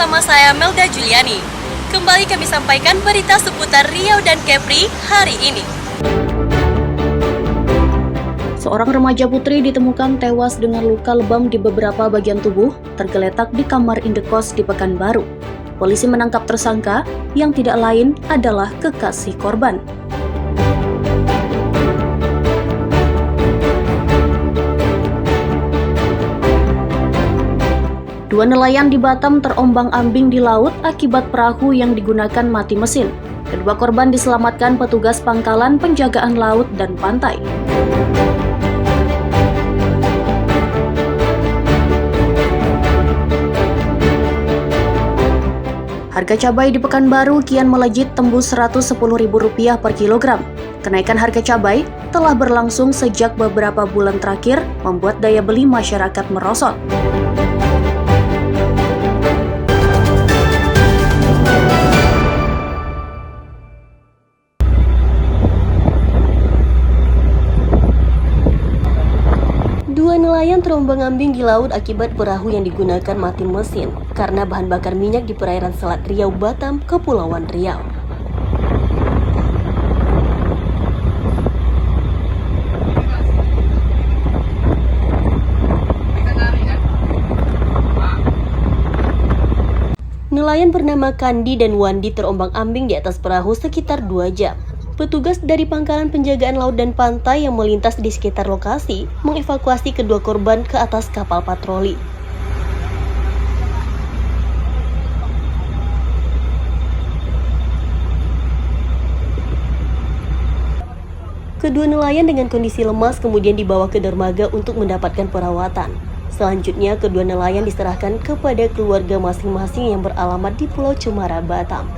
bersama saya Melda Juliani. Kembali kami sampaikan berita seputar Riau dan Kepri hari ini. Seorang remaja putri ditemukan tewas dengan luka lebam di beberapa bagian tubuh, tergeletak di kamar indekos di Pekanbaru. Polisi menangkap tersangka yang tidak lain adalah kekasih korban. Dua nelayan di Batam terombang-ambing di laut akibat perahu yang digunakan mati mesin. Kedua korban diselamatkan petugas pangkalan penjagaan laut dan pantai. Harga cabai di Pekanbaru kian melejit tembus Rp110.000 per kilogram. Kenaikan harga cabai telah berlangsung sejak beberapa bulan terakhir, membuat daya beli masyarakat merosot. Dua nelayan terombang-ambing di laut akibat perahu yang digunakan mati mesin karena bahan bakar minyak di perairan Selat Riau, Batam, Kepulauan Riau. Nelayan bernama Kandi dan Wandi terombang-ambing di atas perahu sekitar 2 jam. Petugas dari Pangkalan Penjagaan Laut dan Pantai yang melintas di sekitar lokasi mengevakuasi kedua korban ke atas kapal patroli. Kedua nelayan dengan kondisi lemas kemudian dibawa ke dermaga untuk mendapatkan perawatan. Selanjutnya, kedua nelayan diserahkan kepada keluarga masing-masing yang beralamat di Pulau Cemara, Batam.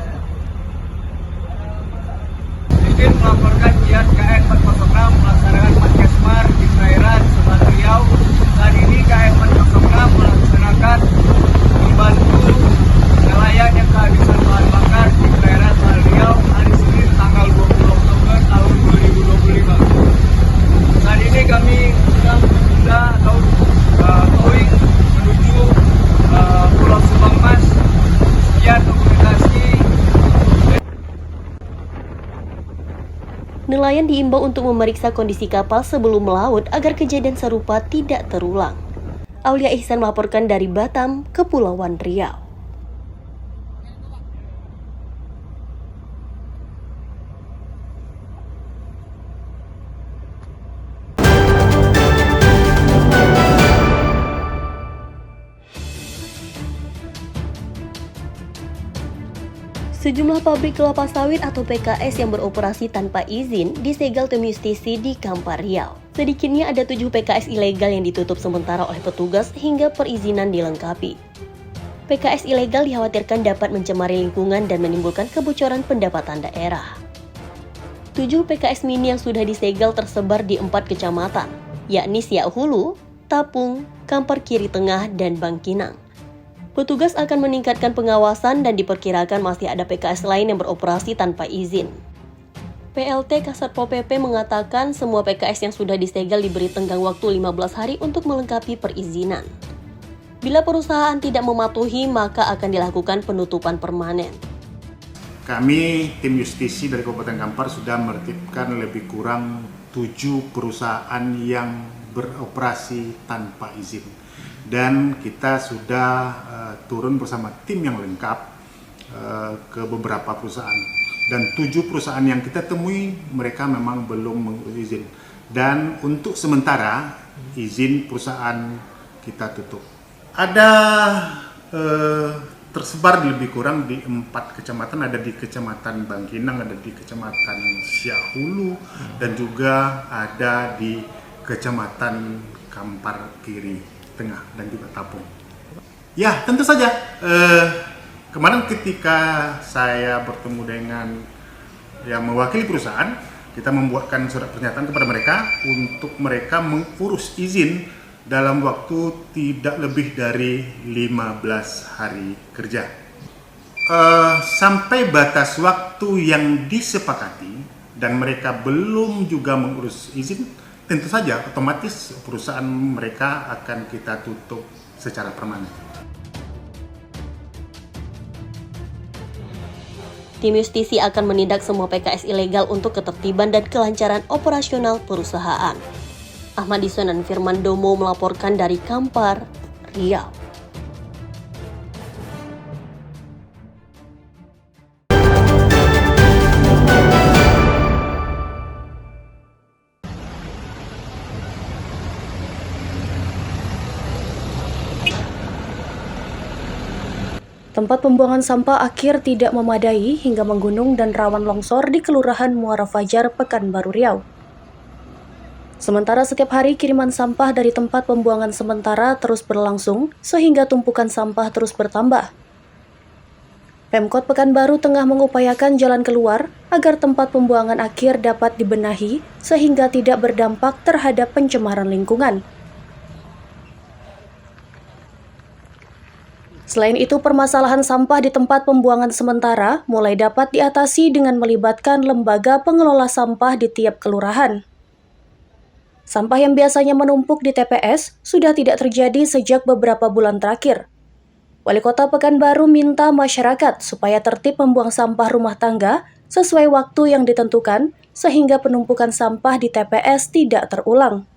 Izin melaporkan Kiat KM 406 melaksanakan Paskesmar di perairan Selat Riau. Saat ini KM 406 melaksanakan membantu nelayan yang kehabisan bahan bakar di perairan Selat Riau hari Senin tanggal 20 Oktober tahun 2025. Saat ini kami sedang menunda atau towing menuju Pulau Subang Mas. Sekian dokumentasi. Nelayan diimbau untuk memeriksa kondisi kapal sebelum melaut agar kejadian serupa tidak terulang. Aulia Ihsan melaporkan dari Batam, Kepulauan Riau. Sejumlah pabrik kelapa sawit atau PKS yang beroperasi tanpa izin disegel tim Justisi di Kampar Riau. Sedikitnya ada 7 PKS ilegal yang ditutup sementara oleh petugas hingga perizinan dilengkapi. PKS ilegal dikhawatirkan dapat mencemari lingkungan dan menimbulkan kebocoran pendapatan daerah. 7 PKS mini yang sudah disegel tersebar di 4 kecamatan, yakni Siak Hulu, Tapung, Kampar Kiri Tengah, dan Bangkinang. Petugas akan meningkatkan pengawasan dan diperkirakan masih ada PKS lain yang beroperasi tanpa izin. PLT Kasatpol PP mengatakan semua PKS yang sudah disegel diberi tenggang waktu 15 hari untuk melengkapi perizinan. Bila perusahaan tidak mematuhi, maka akan dilakukan penutupan permanen. Kami, tim Justisi dari Kabupaten Kampar sudah menertibkan lebih kurang 7 perusahaan yang beroperasi tanpa izin. Dan kita sudah turun bersama tim yang lengkap ke beberapa perusahaan. Dan 7 perusahaan yang kita temui, mereka memang belum mengizin. Dan untuk sementara, izin perusahaan kita tutup. Ada tersebar lebih kurang di 4 kecamatan, ada di Kecamatan Bangkinang, ada di Kecamatan Siak Hulu, dan juga ada di Kecamatan Kampar Kiri Tengah dan juga Tapung. Ya, tentu saja. Kemarin ketika saya bertemu dengan yang mewakili perusahaan, kita membuatkan surat pernyataan kepada mereka untuk mereka mengurus izin dalam waktu tidak lebih dari 15 hari kerja. Sampai batas waktu yang disepakati dan mereka belum juga mengurus izin, tentu saja otomatis perusahaan mereka akan kita tutup secara permanen. Tim Justisi akan menindak semua PKS ilegal untuk ketertiban dan kelancaran operasional perusahaan. Ahmad Dison dan Firman Domo melaporkan dari Kampar, Riau. Tempat pembuangan sampah akhir tidak memadai hingga menggunung dan rawan longsor di Kelurahan Muara Fajar, Pekanbaru Riau. Sementara setiap hari kiriman sampah dari tempat pembuangan sementara terus berlangsung sehingga tumpukan sampah terus bertambah. Pemkot Pekanbaru tengah mengupayakan jalan keluar agar tempat pembuangan akhir dapat dibenahi sehingga tidak berdampak terhadap pencemaran lingkungan. Selain itu, permasalahan sampah di tempat pembuangan sementara mulai dapat diatasi dengan melibatkan lembaga pengelola sampah di tiap kelurahan. Sampah yang biasanya menumpuk di TPS sudah tidak terjadi sejak beberapa bulan terakhir. Wali Kota Pekanbaru minta masyarakat supaya tertib membuang sampah rumah tangga sesuai waktu yang ditentukan sehingga penumpukan sampah di TPS tidak terulang.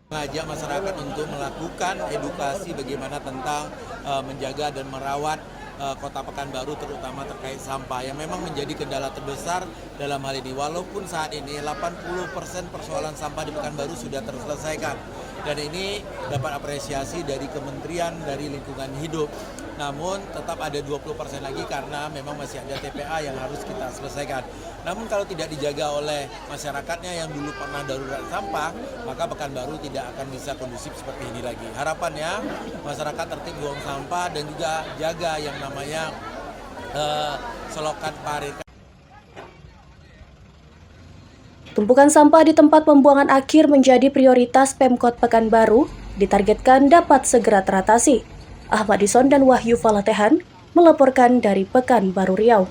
Mengajak masyarakat untuk melakukan edukasi bagaimana tentang menjaga dan merawat Kota Pekanbaru terutama terkait sampah yang memang menjadi kendala terbesar dalam hal ini. Walaupun saat ini 80% persoalan sampah di Pekanbaru sudah terselesaikan dan ini dapat apresiasi dari Kementerian dari Lingkungan Hidup. Namun tetap ada 20% lagi karena memang masih ada TPA yang harus kita selesaikan. Namun kalau tidak dijaga oleh masyarakatnya yang dulu pernah darurat sampah, maka Pekanbaru tidak akan bisa kondusif seperti ini lagi. Harapannya masyarakat tertib buang sampah dan juga jaga yang namanya selokan parit. Tumpukan sampah di tempat pembuangan akhir menjadi prioritas Pemkot Pekanbaru, ditargetkan dapat segera teratasi. Ahmad Dison dan Wahyu Falatehan melaporkan dari Pekanbaru Riau.